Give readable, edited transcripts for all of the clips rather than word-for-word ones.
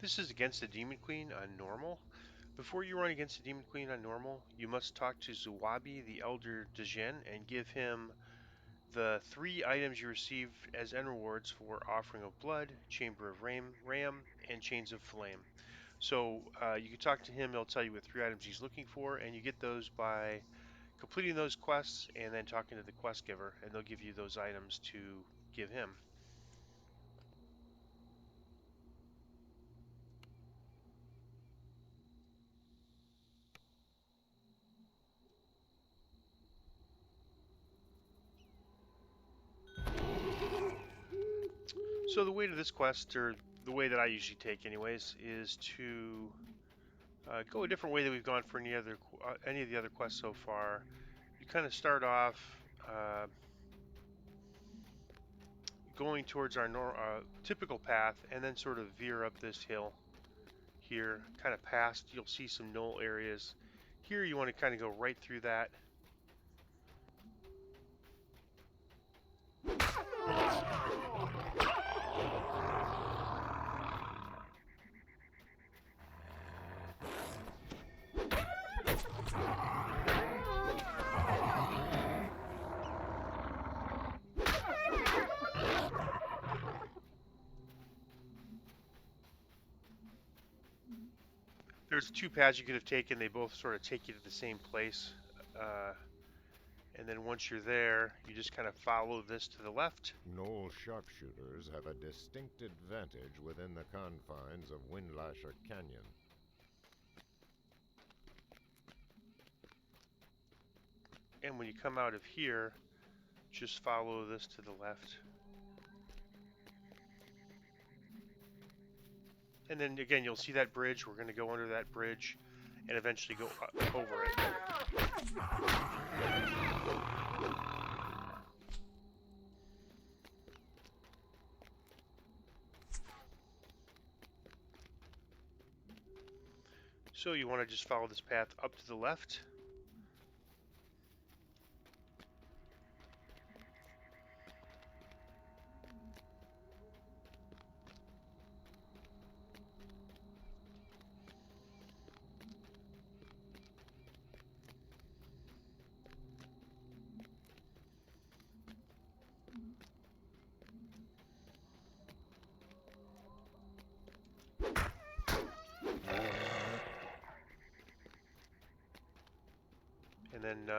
This is against the Demon Queen on normal. Before you run against the Demon Queen on normal, you must talk to Zuwabi, the Elder Djinn, and give him the 3 items you receive as end rewards for Offering of Blood, Chamber of Ram, and Chains of Flame. So you can talk to him, he'll tell you what 3 items he's looking for, and you get those by completing those quests and then talking to the quest giver, and they'll give you those items to give him. So the way to this quest, or the way that I usually take anyways, is to go a different way than we've gone for any of the other quests so far. You kind of start off going towards our typical path, and then sort of veer up this hill here, kind of past. You'll see some knoll areas. Here you want to kind of go right through that. There's 2 paths you could have taken. They both sort of take you to the same place. And then once you're there, you just kind of follow this to the left. Knoll sharpshooters have a distinct advantage within the confines of Windlasher Canyon. And when you come out of here, just follow this to the left. And then again, you'll see that bridge. We're going to go under that bridge and eventually go over it. So you want to just follow this path up to the left. And then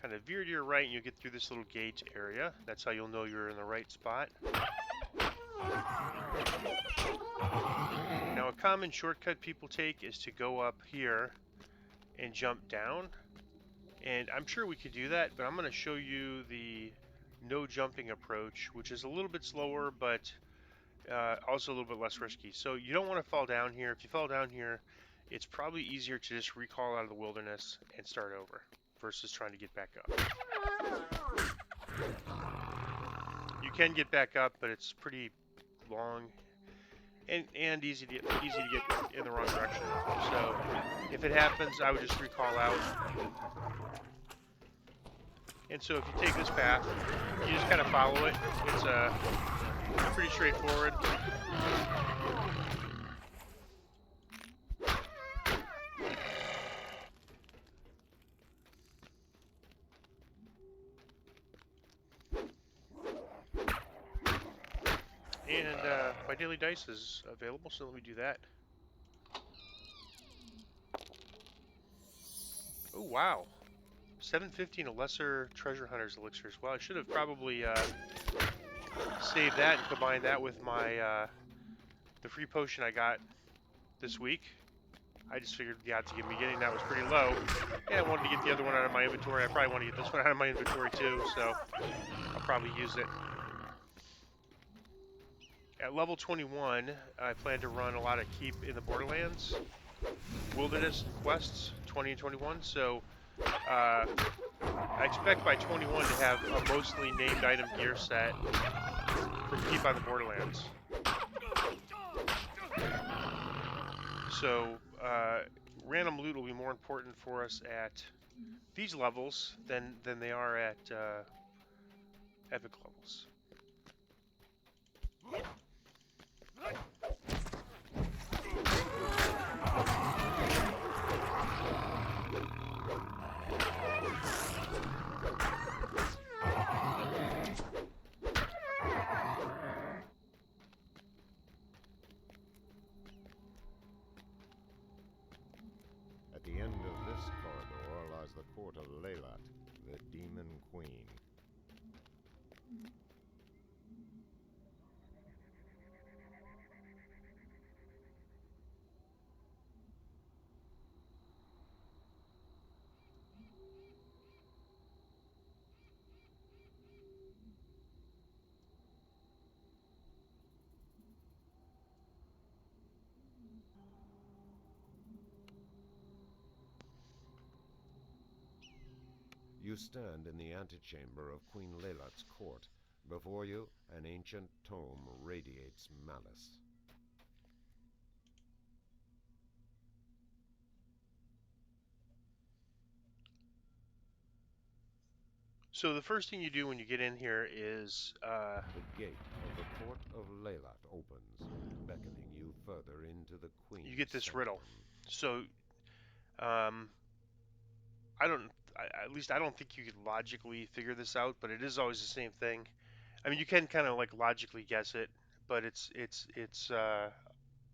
kind of veer to your right and you'll get through this little gate area. That's how you'll know you're in the right spot. Now a common shortcut people take is to go up here and jump down. And I'm sure we could do that, but I'm going to show you the no jumping approach, which is a little bit slower, but also a little bit less risky. So you don't want to fall down here. If you fall down here, it's probably easier to just recall out of the wilderness and start over versus trying to get back up. You can get back up, but it's pretty long and easy to get in the wrong direction. So if it happens, I would just recall out. And so if you take this path, you just kind of follow it. It's pretty straightforward. And my daily dice is available, so let me do that. Oh, wow. 750 and a lesser treasure hunter's elixir as well. I should have probably saved that and combined that with my the free potion I got this week. I just figured the odds of me getting that was pretty low, and I wanted to get the other one out of my inventory. I probably want to get this one out of my inventory too, so I'll probably use it. At level 21, I plan to run a lot of Keep in the Borderlands Wilderness quests, 20 and 21, so I expect by 21 to have a mostly named item gear set from Keep on the Borderlands. So random loot will be more important for us at these levels than they are at epic levels. court of Leylat, the Demon Queen. You stand in the antechamber of Queen Leylat's court. Before you, an ancient tome radiates malice. So the first thing you do when you get in here is The gate of the court of Leylat opens, beckoning you further into the you Queen's get this riddle. sanctum. So um, I don't, at least I don't think you could logically figure this out, but it is always the same thing. I mean, you can kind of like logically guess it, but it's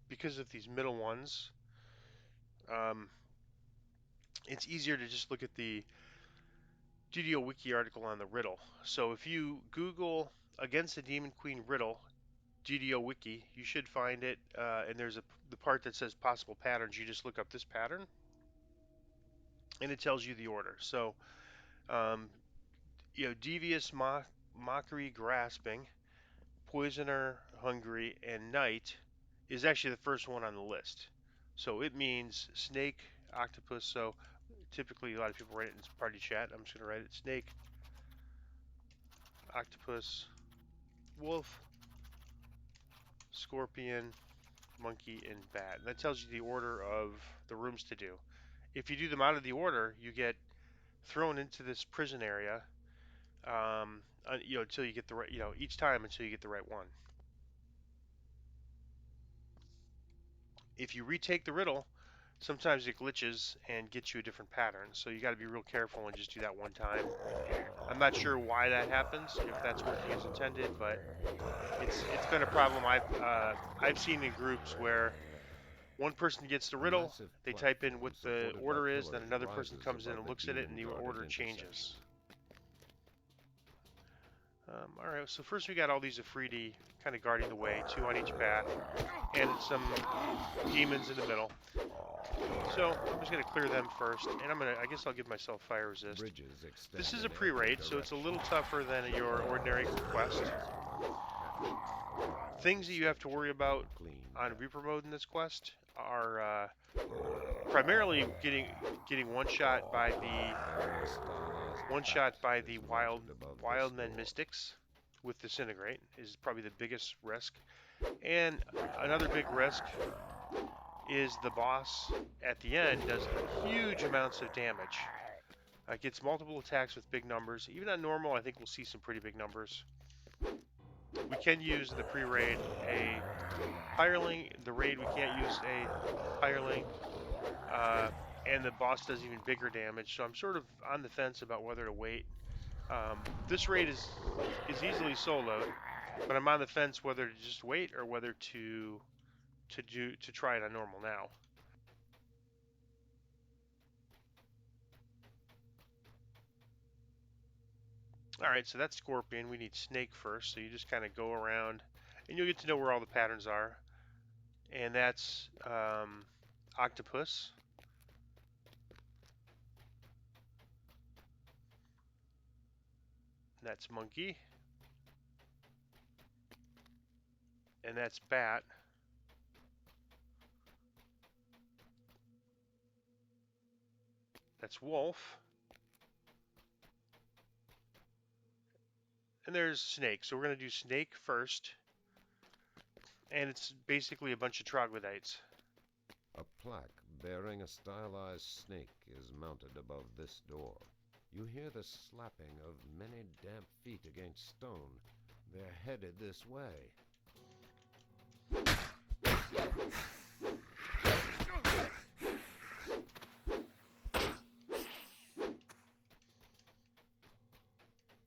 because of these middle ones. Um, it's easier to just look at the DDO wiki article on the riddle. So if you Google against the Demon Queen riddle DDO wiki, you should find it. And there's the part that says possible patterns. You just look up this pattern, and it tells you the order. So um, devious mockery, grasping, poisoner, hungry, and night is actually the first one on the list. So it means snake, octopus. So typically a lot of people write it in party chat. I'm just going to write it snake, octopus, wolf, scorpion, monkey, and bat. And that tells you the order of the rooms to do. If you do them out of the order, you get thrown into this prison area, until you get the right, each time until you get the right one. If you retake the riddle, sometimes it glitches and gets you a different pattern. So you got to be real careful and just do that one time. I'm not sure why that happens, if that's working as intended, but it's been a problem I've seen in groups where one person gets the A riddle, massive they type in what platform the supported by order is, then pillars another person rises comes in above and the looks at it, and the demon-guarded order intersection. changes. All right, so first we got all these Afridi kind of guarding the way, two on each path, and some demons in the middle. So I'm just going to clear them first, and I guess I'll give myself fire resist. Bridges extend This is a in every pre-raid, so it's a little tougher than your ordinary quest. Things that you have to worry about on Reaper mode in this quest are primarily getting one shot by the Wildmen Mystics with Disintegrate is probably the biggest risk. And another big risk is the boss at the end does huge amounts of damage. Gets multiple attacks with big numbers. Even on normal, I think we'll see some pretty big numbers. We can use the pre-raid a hireling. The raid we can't use a hireling. And the boss does even bigger damage. So I'm sort of on the fence about whether to wait. This raid is easily soloed, but I'm on the fence whether to just wait or whether to try it on normal now. All right, so that's Scorpion. We need Snake first, so you just kind of go around, and you'll get to know where all the patterns are. And that's Octopus. That's Monkey. And that's Bat. That's Wolf. And there's Snake. So we're going to do Snake first. And it's basically a bunch of troglodytes. A plaque bearing a stylized snake is mounted above this door. You hear the slapping of many damp feet against stone. They're headed this way.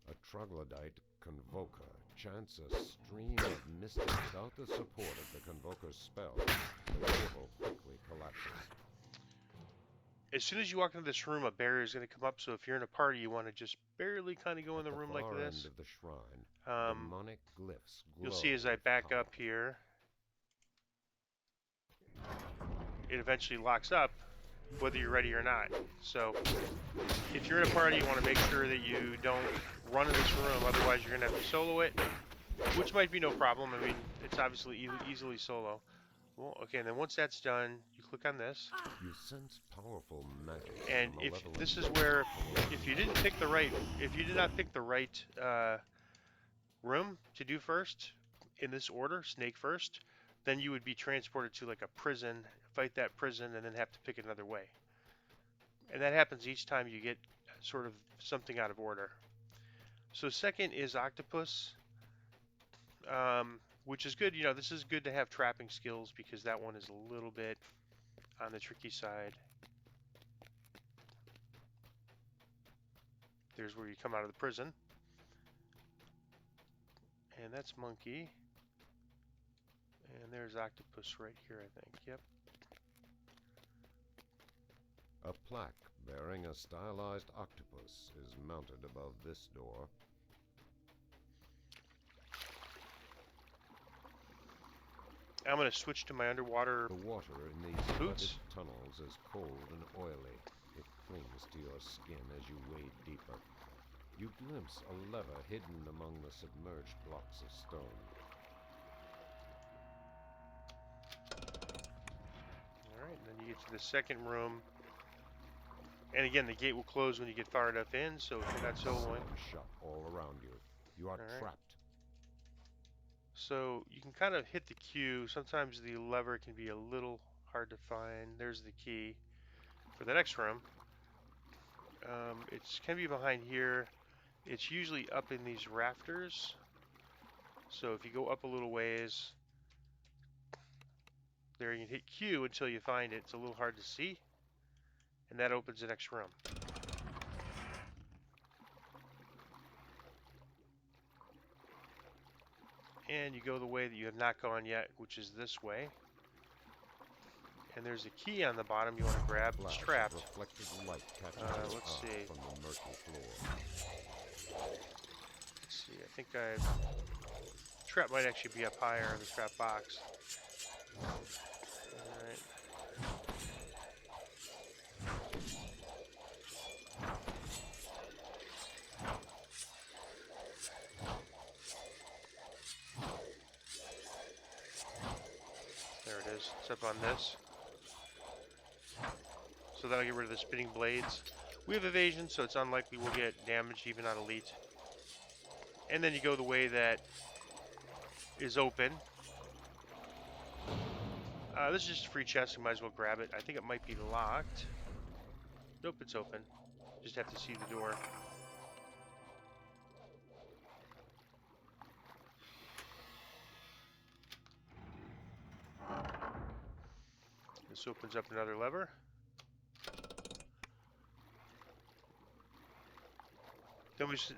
A troglodyte convoker chants a stream of mystic without the support of the convoker's spell. The portal quickly collapses. as soon as you walk into this room, a barrier is going to come up. So if you're in a party, you want to just barely kind of go in At the the room like far end this. of the shrine, Um, demonic glyphs you'll glow see as I with back power. up here, it eventually locks up, whether you're ready or not. So if you're in a party, you want to make sure that you don't run in this room. Otherwise, you're going to have to solo it, which might be no problem. I mean, it's obviously easily solo. Well, okay, and then once that's done, you click on this. You sense powerful magic And and if malevolent this is where, forces if you didn't pick the right, if you did not pick the right room to do first, in this order, snake first, then you would be transported to like a prison, fight that prison, and then have to pick another way. And that happens each time you get sort of something out of order. So second is octopus, which is good. You know, this is good to have trapping skills because that one is a little bit on the tricky side. There's where you come out of the prison. And that's monkey. And there's octopus right here, I think. Yep. A plaque bearing a stylized octopus is mounted above this door. I'm going to switch to my underwater The water in these flooded boots. tunnels is cold and oily. It clings to your skin as you wade deeper. You glimpse a lever hidden among the submerged blocks of stone. Alright, and then you get to the second room. And again, the gate will close when you get far enough in, so if you're not soloing. Shut all around you. You are trapped. So you can kind of hit the Q. Sometimes the lever can be a little hard to find. There's the key for the next room. It can be behind here. It's usually up in these rafters. So if you go up a little ways, there you can hit Q until you find it. It's a little hard to see. And that opens the next room. And you go the way that you have not gone yet, which is this way. And there's a key on the bottom you want to grab. It's trapped. Reflected light Let's see. from the murky floor. Let's see. I think trap might actually be up higher in the trap box. Alright. There it is. It's up on this. So that'll get rid of the spinning blades. We have evasion, so it's unlikely we'll get damaged even on elite. And then you go the way that is open. This is just a free chest, you might as well grab it. I think it might be locked. Nope, it's open. Just have to see the door. This opens up another lever.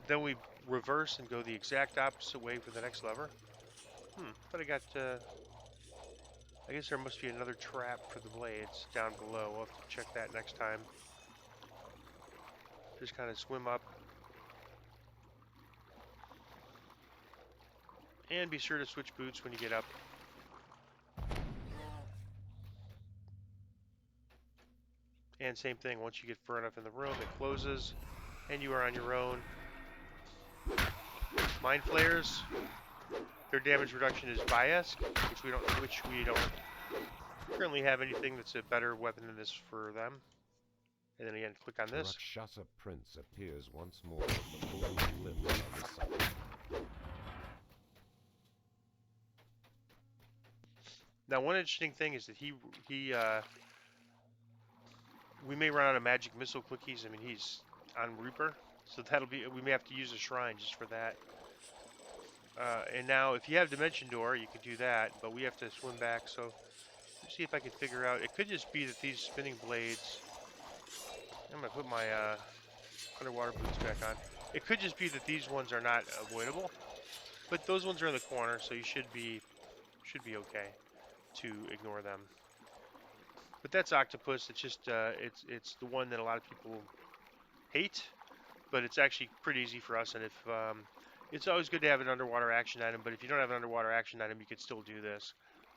Then we reverse and go the exact opposite way for the next lever. But I got. I guess there must be another trap for the blades down below. We'll have to check that next time. Just kind of swim up. And be sure to switch boots when you get up. And same thing, once you get far enough in the room, it closes, and you are on your own. Mind flayers, their damage reduction is biased, which we don't currently have anything that's a better weapon than this for them. And then again, click on this. The Rakshasa Prince appears once more with the full limbs on the side. Now, one interesting thing is that we may run out of magic missile cookies. I mean, he's on Reaper, so we may have to use a shrine just for that. And now, if you have Dimension Door, you could do that, but we have to swim back. So, let's see if I can figure out. It could just be that these spinning blades. I'm gonna put my underwater boots back on. It could just be that these ones are not avoidable, but those ones are in the corner, so you should be okay to ignore them. But that's octopus. It's just it's the one that a lot of people hate, but it's actually pretty easy for us. And if it's always good to have an underwater action item, but if you don't have an underwater action item, you could still do this.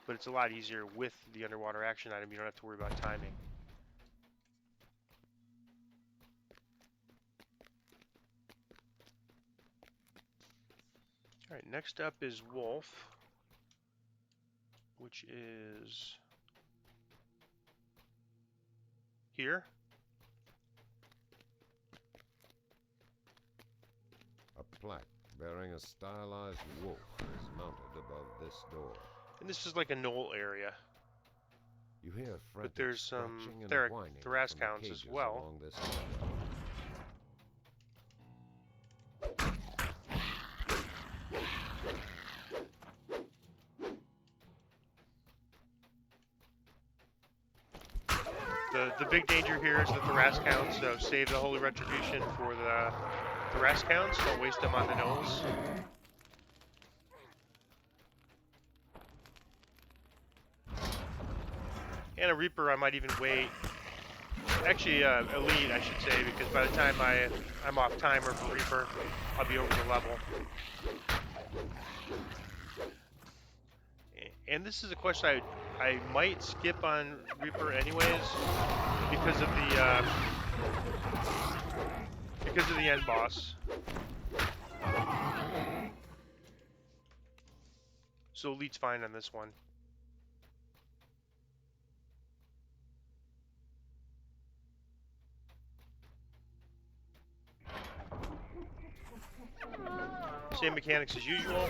But it's a lot easier with the underwater action item. You don't have to worry about timing. All right, next up is Wolf, which is here. A plaque bearing a stylized wolf is mounted above this door. And this is like a knoll area. You hear But frantic there's some scratching and whining from the Thrascounds cages as well. along this hallway. The big danger here is the Thrascounds, so save the Holy Retribution for the Thrascounds. Don't waste them on the gnolls. And a Reaper, I might even wait. Actually, Elite, I should say, because by the time I'm off timer for Reaper, I'll be over the level. And this is a question I might skip on Reaper anyways, because of the end boss. So Elite's fine on this one. Same mechanics as usual.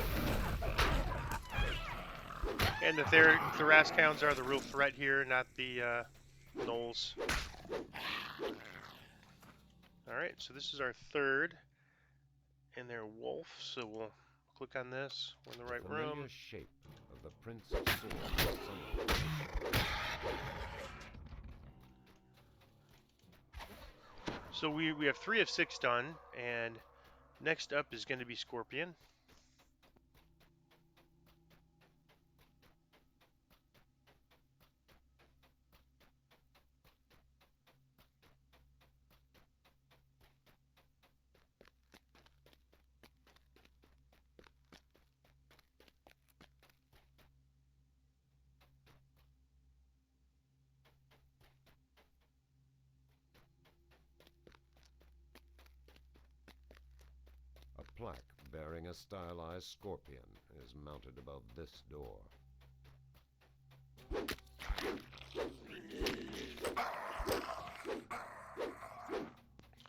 And the Thrascounds are the real threat here, not the gnolls. Alright, so this is our third. And they're wolf, so we'll click on this. We're in the right room. Shape of the Prince of Swords. So we have 3 of 6 done, and next up is going to be Scorpion. A plaque bearing a stylized scorpion is mounted above this door.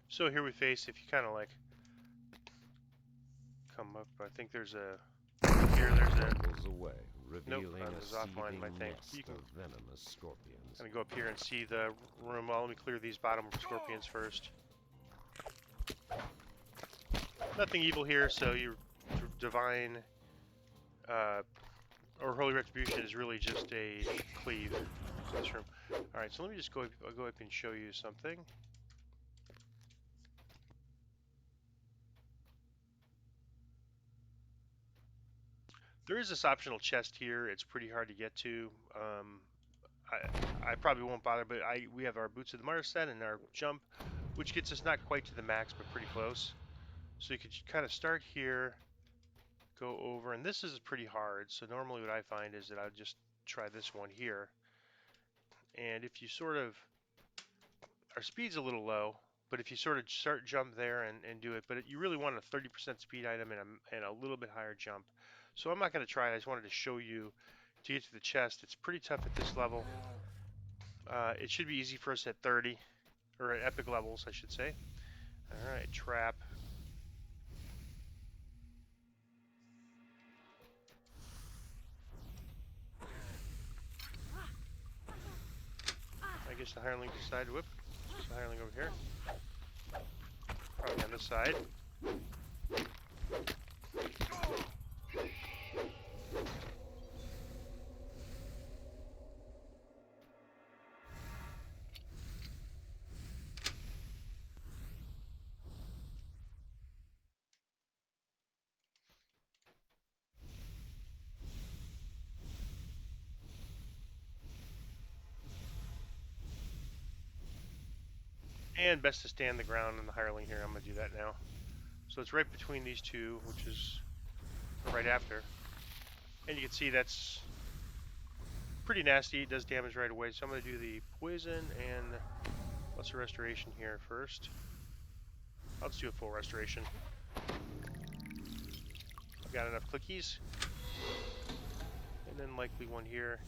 So here we face, if you kind of like come up, I think there's a here. There's a pulls away, revealing nope, a this is offline. My thing. nest You can of venomous scorpions. kind of go up here and see the room. Well, let me clear these bottom scorpions first. Nothing evil here, so your divine or Holy Retribution is really just a cleave in this room. All right, so let me just I'll go up and show you something. There is this optional chest here. It's pretty hard to get to. I probably won't bother, but we have our Boots of the Martyr set and our jump, which gets us not quite to the max, but pretty close. So you could kind of start here, go over, and this is pretty hard. So normally what I find is that I would just try this one here. And if you sort of, our speed's a little low, but if you sort of start jump there and do it, but you really want a 30% speed item and a little bit higher jump. So I'm not going to try it. I just wanted to show you to get to the chest. It's pretty tough at this level. It should be easy for us at 30, or at epic levels, I should say. All right, trap. I guess the hireling decided, whoop, the hireling over here. Probably on this side. And best to stand the ground on the hireling here. I'm going to do that now. So it's right between these two, which is right after. And you can see that's pretty nasty. It does damage right away. So I'm going to do the poison and what's the restoration here first. I'll just do a full restoration. I've got enough clickies. And then likely one here.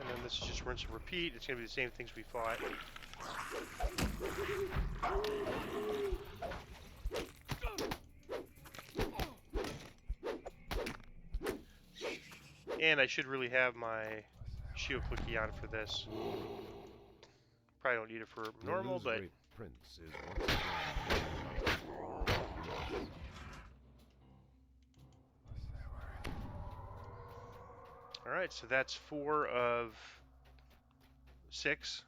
And then this is just rinse and repeat. It's going to be the same things we fought. And I should really have my shield clicky on for this. Probably don't need it for normal, but Prince is once again. alright, so that's 4 of 6.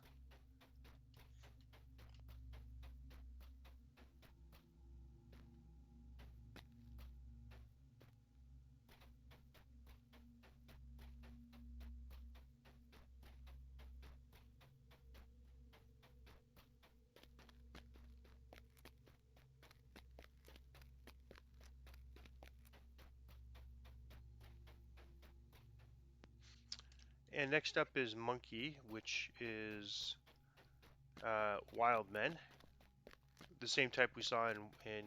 And next up is Monkey, which is Wild Men. The same type we saw in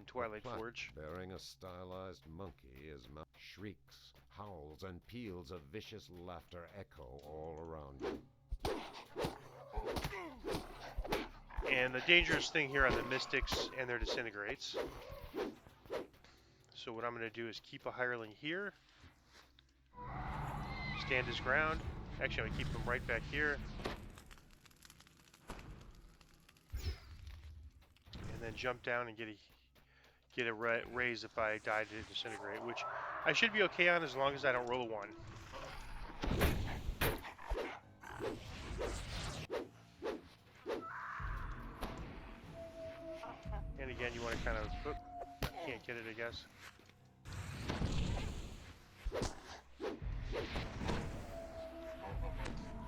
Twilight Forge. Bearing a stylized monkey is shrieks, howls, and peals of vicious laughter echo all around you. And the dangerous thing here on the Mystics and their Disintegrates. So what I'm going to do is keep a hireling here. Stand his ground. Actually, I'm going to keep him right back here. And then jump down and get a raise if I die to Disintegrate, which I should be okay on as long as I don't roll a 1. And again, you want to kind of... can't get it, I guess.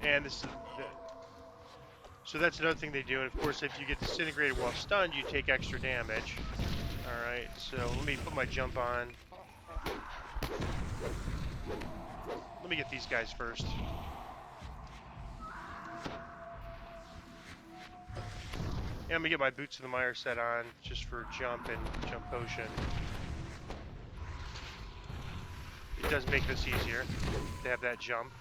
And this is... So that's another thing they do, and of course if you get disintegrated while stunned, you take extra damage. Alright, so let me put my jump on. Let me get these guys first. And I'm going to get my Boots of the Mire set on, just for jump and jump potion. It does make this easier to have that jump.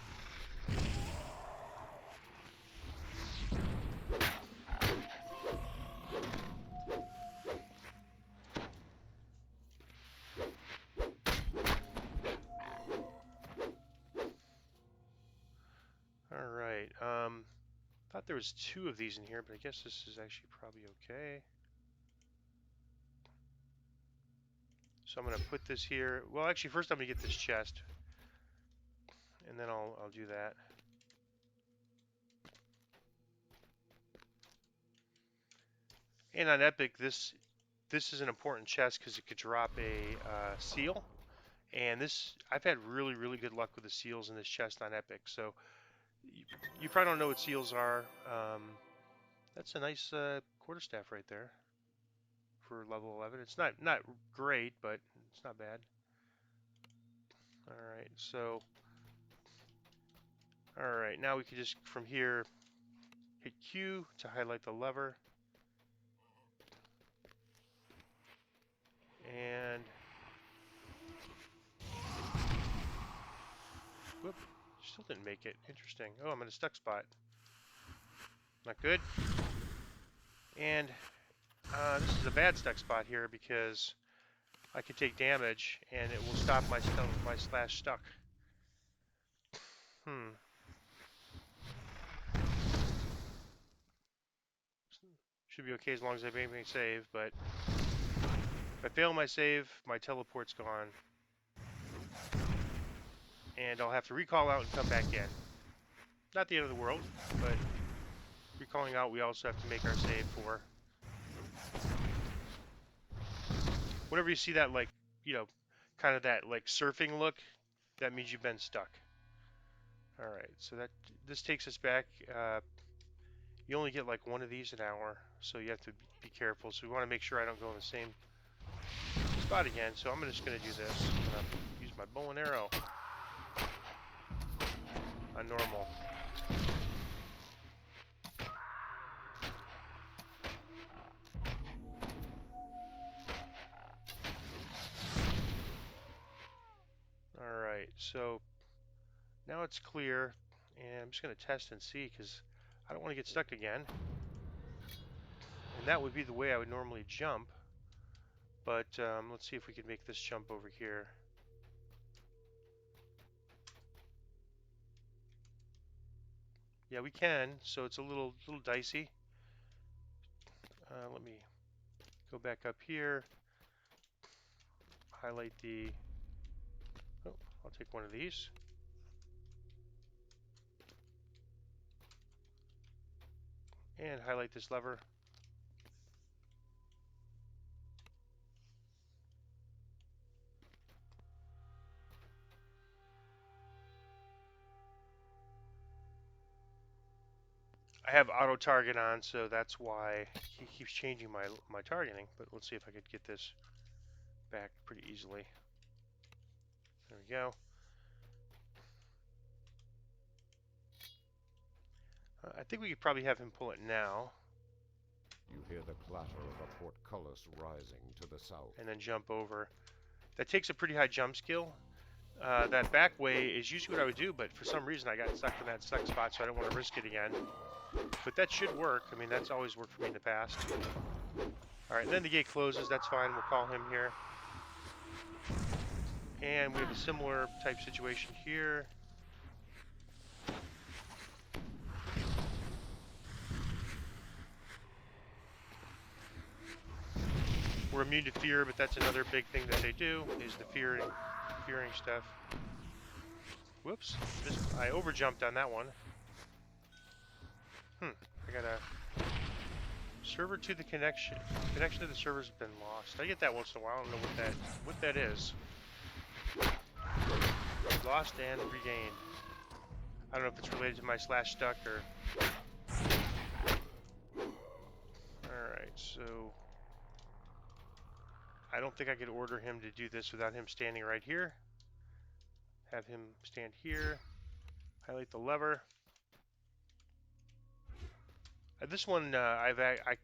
Alright, thought there was 2 of these in here, but I guess this is actually probably okay. So I'm going to put this here. Well, actually, first I'm going to get this chest. And then I'll do that. And on Epic, this is an important chest because it could drop a seal. And this, I've had really good luck with the seals in this chest on Epic. So you probably don't know what seals are. That's a nice quarterstaff right there for level 11. It's not great, but it's not bad. All right, so all right, now we can just from here hit Q to highlight the lever, and whoop, still didn't make it. Interesting. Oh, I'm in a stuck spot. Not good. And this is a bad stuck spot here because I can take damage and it will stop my slash stuck. Should be okay as long as I make my save, but if I fail my save, my teleport's gone. And I'll have to recall out and come back in. Not the end of the world, but recalling out we also have to make our save for. Whenever you see that, like, you know, kind of that like surfing look, that means you've been stuck. All right, so this takes us back. You only get like one of these an hour, so you have to be careful. So we want to make sure I don't go in the same spot again. So I'm just going to do this. I'm going to use my bow and arrow on normal. All right, so now it's clear, and I'm just going to test and see because I don't want to get stuck again. And that would be the way I would normally jump. But let's see if we can make this jump over here. Yeah, we can. So it's a little dicey. Let me go back up here. Highlight the. Oh, I'll take one of these. And highlight this lever. I have auto target on, so that's why he keeps changing my targeting. But let's see if I could get this back pretty easily. There we go. I think we could probably have him pull it now. You hear the clatter of a portcullis rising to the south. And then jump over. That takes a pretty high jump skill. That back way is usually what I would do, but for some reason I got stuck in that stuck spot, so I don't want to risk it again. But that should work. I mean, that's always worked for me in the past. All right, then the gate closes. That's fine. We'll call him here. And we have a similar type situation here. We're immune to fear, but that's another big thing that they do, is the fearing stuff. Whoops, I overjumped on that one. I got a server to the connection. Connection to the servers has been lost. I get that once in a while. I don't know what that is. Lost and regained. I don't know if it's related to my /stuck or. All right, so I don't think I could order him to do this without him standing right here. Have him stand here. Highlight the lever. This one I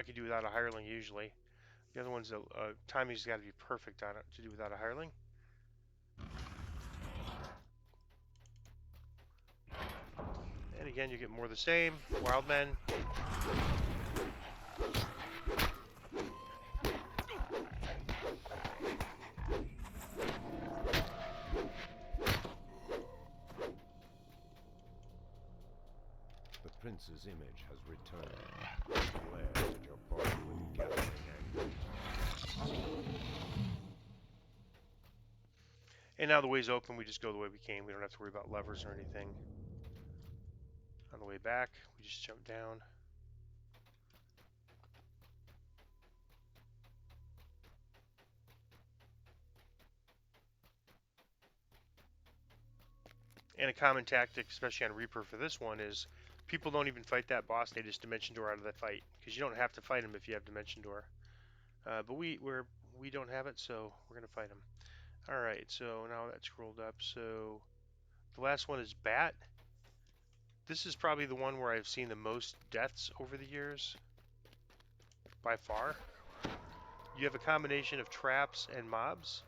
could do without a hireling usually. The other one's timing's got to be perfect on it to do without a hireling. And again, you get more of the same. Wild men. The prince's image has returned. He glares at your body with gathering anger. And now the way's open. We just go the way we came. We don't have to worry about levers or anything. On the way back, we just jump down. And a common tactic, especially on Reaper for this one, is people don't even fight that boss. They just Dimension Door out of the fight. Because you don't have to fight him if you have Dimension Door. But we don't have it, so we're going to fight him. Alright, so now that's scrolled up. So the last one is Bat. This is probably the one where I've seen the most deaths over the years. By far. You have a combination of traps and mobs.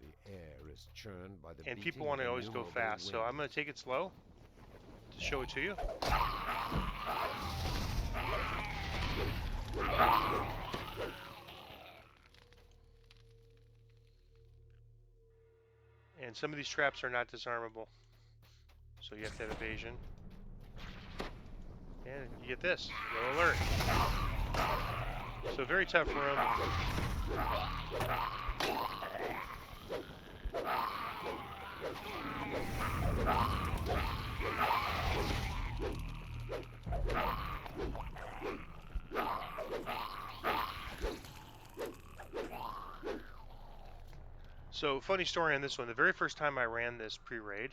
The air is churned by the and people want to always go fast, so I'm going to take it slow to show it to you. And some of these traps are not disarmable, so you have to have evasion. And you get this, no alert. So very tough room. So, funny story on this one. The very first time I ran this pre-raid,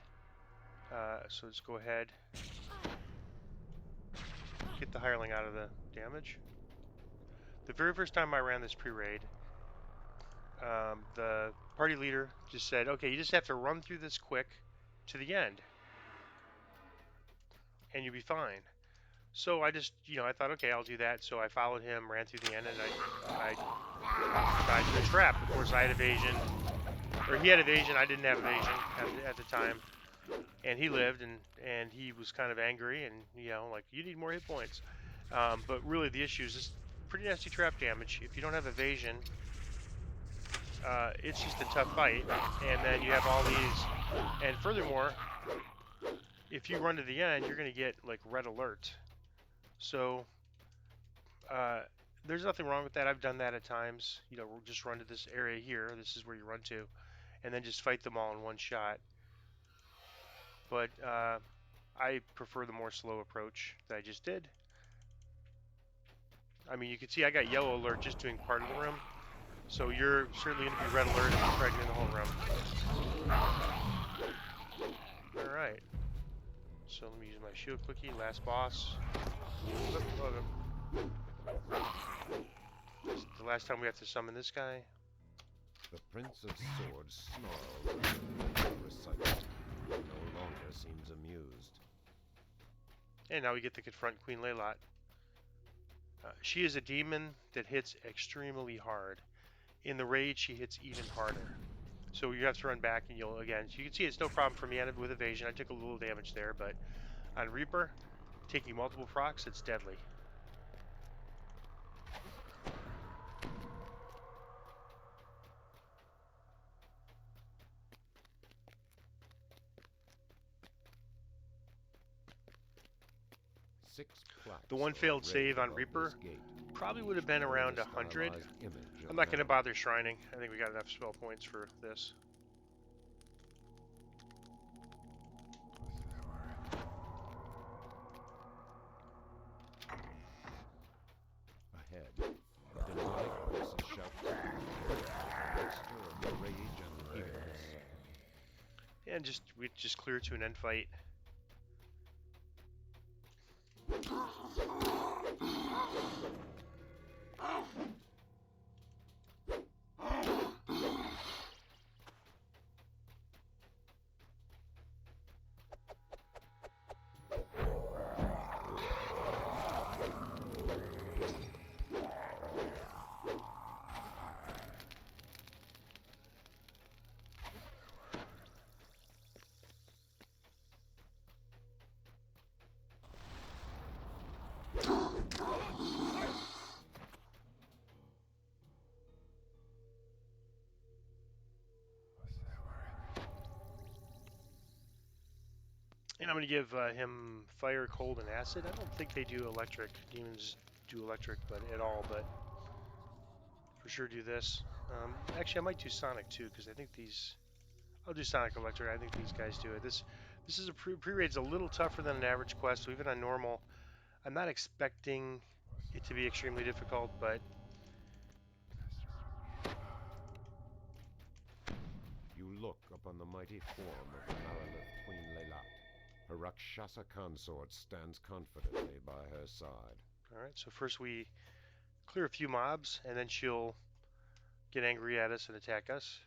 so let's go ahead, get the hireling out of the damage. The very first time I ran this pre-raid, the party leader just said, okay, you just have to run through this quick to the end, and you'll be fine. So I just, I thought, okay, I'll do that. So I followed him, ran through the end, and I died to a trap. Of course, I had evasion, or he had evasion. I didn't have evasion at the time, and he lived, and he was kind of angry, and like, you need more hit points. But really, the issue is this pretty nasty trap damage. If you don't have evasion, it's just a tough fight, and then you have all these, and furthermore, if you run to the end, you're going to get like red alert. So there's nothing wrong with that. I've done that at times. Just run to this area here. This is where you run to, and then just fight them all in one shot. But I prefer the more slow approach that I just did. I mean, you can see I got yellow alert just doing part of the room. So you're certainly going to be red alert if you try doing the whole room. Alright. So let me use my shield quickie. Last boss. The last time we have to summon this guy. The Prince of Swords snarls and recites. No longer seems amused. And now we get to confront Queen Leylot. She is a demon that hits extremely hard. In the raid, she hits even harder. So you have to run back, and again, so you can see it's no problem for me with evasion. I took a little damage there, but on Reaper, taking multiple procs, it's deadly. The one failed save on Reaper probably would have been around 100. I'm not going to bother shrining. I think we got enough spell points for this. Ahead, the demonic voices shout mixture of rage and eagerness. And we just clear to an end fight. And I'm going to give him fire, cold, and acid. I don't think they do electric. Demons do electric, but at all. But for sure do this. Actually, I might do sonic too, because I think these. I'll do sonic electric. I think these guys do it. This is a pre-raid's a little tougher than an average quest. So even on normal, I'm not expecting it to be extremely difficult, but. You look upon the mighty form of the Malalith Queen Leylot. Her Rakshasa consort stands confidently by her side. Alright, so first we clear a few mobs, and then she'll get angry at us and attack us.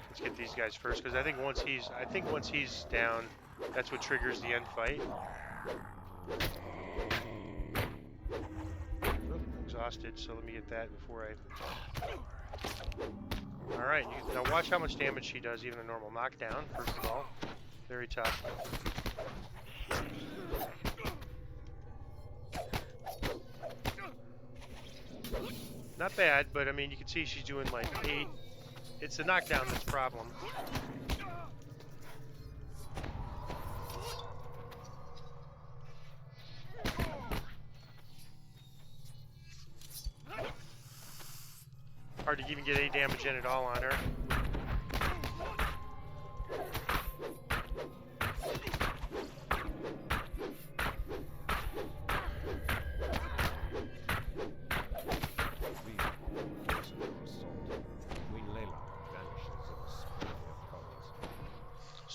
Let's get these guys first, because I think once he's down, that's what triggers the end fight. I'm exhausted, so let me get that before I. Alright, now watch how much damage she does, even a normal knockdown, first of all. Very tough. Not bad, but I mean, you can see she's doing like 8. It's the knockdown that's the problem. Hard to even get any damage in at all on her.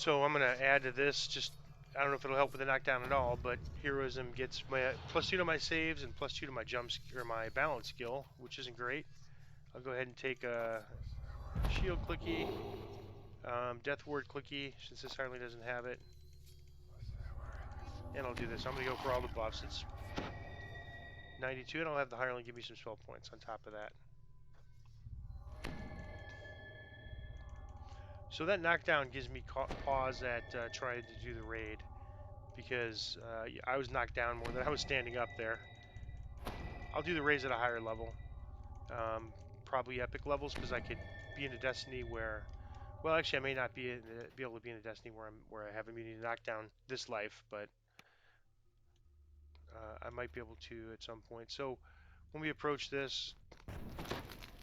So I'm gonna add to this. Just I don't know if it'll help with the knockdown at all, but heroism gets my +2 to my saves and +2 to my or my balance skill, which isn't great. I'll go ahead and take a shield clicky, death ward clicky since this hireling doesn't have it, and I'll do this. I'm gonna go for all the buffs. It's 92, and I'll have the hireling give me some spell points on top of that. So that knockdown gives me pause at trying to do the raid because I was knocked down more than I was standing up there. I'll do the raise at a higher level, um, probably epic levels, because I could be in a destiny where, well, actually, I may not be able to be in a destiny where I have immunity to knockdown this life, but I might be able to at some point. So when we approach this,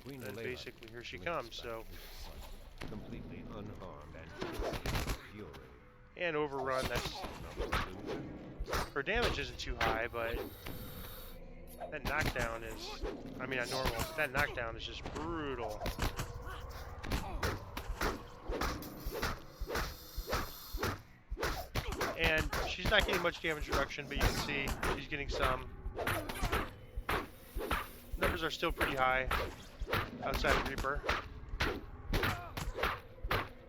Queen then Layla basically here she limps comes. back So into sight, completely unharmed and hissing with fury. and overrun. That's Another illusion. her damage isn't too high, but that knockdown is, I mean, not normal, but that knockdown is just brutal. And she's not getting much damage reduction, but you can see she's getting some. Numbers are still pretty high outside of Reaper.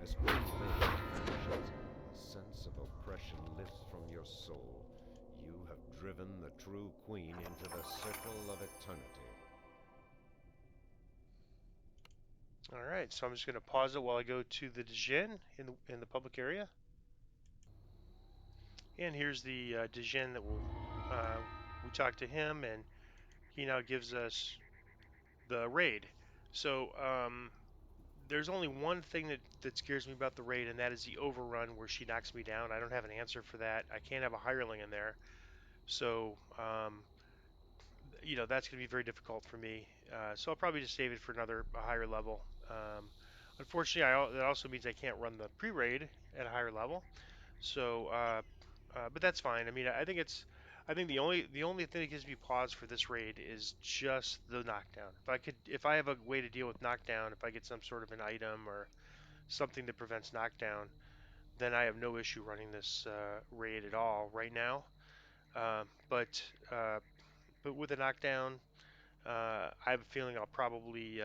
As Queen Layla vanishes, a sense of oppression lifts from your soul. You have driven the true queen into the circle of eternity. All right, so I'm just going to pause it while I go to the Djinn in the public area. And here's the Djinn that we talked to him, and he now gives us the raid. So there's only one thing that scares me about the raid, and that is the overrun where she knocks me down. I don't have an answer for that. I can't have a hireling in there. So that's going to be very difficult for me. So I'll probably just save it for another a higher level. Unfortunately, that also means I can't run the pre-raid at a higher level. So, but that's fine. I mean, I think the only thing that gives me pause for this raid is just the knockdown. If I have a way to deal with knockdown, if I get some sort of an item or something that prevents knockdown, then I have no issue running this raid at all right now. Uh, but uh, but with a knockdown, I have a feeling I'll probably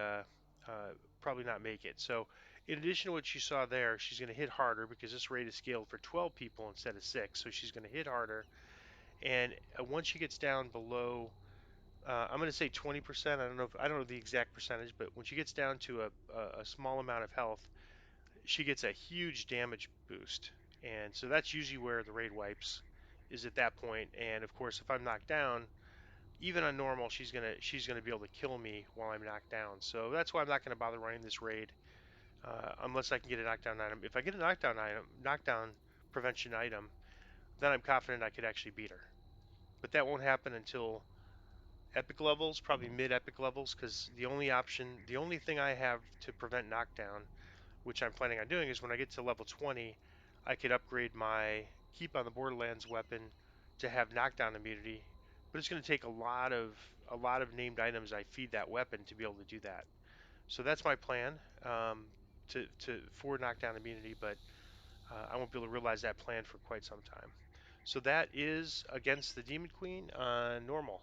not make it. So, in addition to what you saw there, she's going to hit harder because this rate is scaled for 12 people instead of 6. So she's going to hit harder. And once she gets down below, I'm going to say 20%. I don't know the exact percentage, but when she gets down to a small amount of health, she gets a huge damage boost. And so that's usually where the raid wipes is at that point. And of course, if I'm knocked down, even on normal, she's gonna be able to kill me while I'm knocked down. So that's why I'm not gonna bother running this raid unless I can get a knockdown item. If I get a knockdown prevention item, then I'm confident I could actually beat her. But that won't happen until epic levels, probably mid epic levels, because the only thing I have to prevent knockdown, which I'm planning on doing, is when I get to level 20, I could upgrade my Keep on the Borderlands weapon to have knockdown immunity. But it's going to take a lot of named items I feed that weapon to be able to do that. So that's my plan for knockdown immunity, but I won't be able to realize that plan for quite some time. So that is against the Demon Queen normal.